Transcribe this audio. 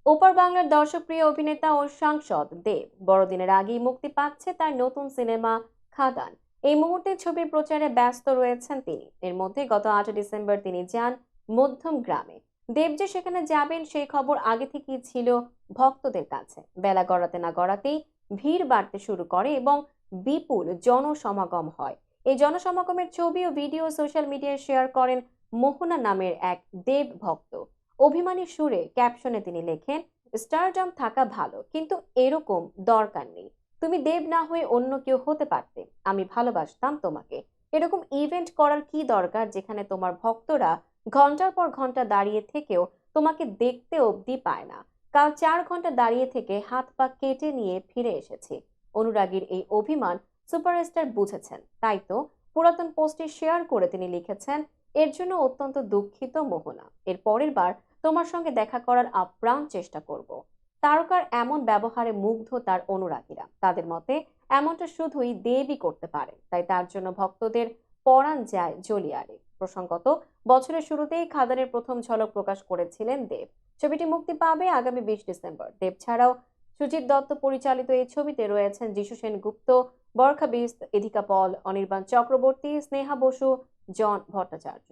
ওপার বাংলার দর্শকপ্রিয় অভিনেতা ও সাংসদ দেব বড়দিনের আগেই মুক্তি পাচ্ছে তার নতুন সিনেমা খাদান। এই মুহূর্তে ছবির প্রচারে ব্যস্ত রয়েছেন তিনি। এর মধ্যে গত 8 ডিসেম্বর তিনি যান মধ্যম গ্রামে। দেব যে সেখানে যাবেন সেই খবর আগে থেকেই ছিল ভক্তদের কাছে। বেলা গড়াতে না গড়াতেই ভিড় বাড়তে শুরু করে এবং বিপুল জনসমাগম হয়। এই জনসমাগমের ছবি ও ভিডিও সোশ্যাল মিডিয়ায় শেয়ার করেন মোহনা নামের এক দেব ভক্ত। অভিমানী সুরে ক্যাপশনে তিনি লেখেন, স্টারডম থাকা ভালো কিন্তু এরকম দরকার নেই। তুমি দেব না হয়ে অন্য কেউ হতে পারতে। আমি ভালোবাসতাম তোমাকে। এরকম ইভেন্ট করার কি দরকার যেখানে তোমার ভক্তরা ঘন্টার পর ঘন্টা দাঁড়িয়ে থেকেও তোমাকে দেখতে অবধি পায় না। কাল 4 ঘন্টা দাঁড়িয়ে থেকে হাত পা কেটে নিয়ে ফিরে এসেছি। অনুরাগীর এই অভিমান সুপারস্টার বুঝেছেন, তাই তো পুরাতন পোস্টে শেয়ার করে তিনি লিখেছেন, এর জন্য অত্যন্ত দুঃখিত মোহনা। এর পরের বার তোমার সঙ্গে দেখা করার আপ্রাণ চেষ্টা করব। তারকার এমন ব্যবহারে মুগ্ধ তার অনুরাগীরা। তাদের মতে এমনটা শুধুই দেবই করতে পারে, তাই তার জন্য ভক্তদের পরাণ যায় জলিয়ারে। প্রসঙ্গত, বছরের শুরুতেই খাদানের প্রথম ঝলক প্রকাশ করেছিলেন দেব। ছবিটি মুক্তি পাবে আগামী 20 ডিসেম্বর। দেব ছাড়াও সুজিত দত্ত পরিচালিত এই ছবিতে রয়েছেন যিশু সেনগুপ্ত, বরখা বিস্ত, এদিকা পল, অনির্বাণ চক্রবর্তী, স্নেহা বসু, জন ভট্টাচার্য।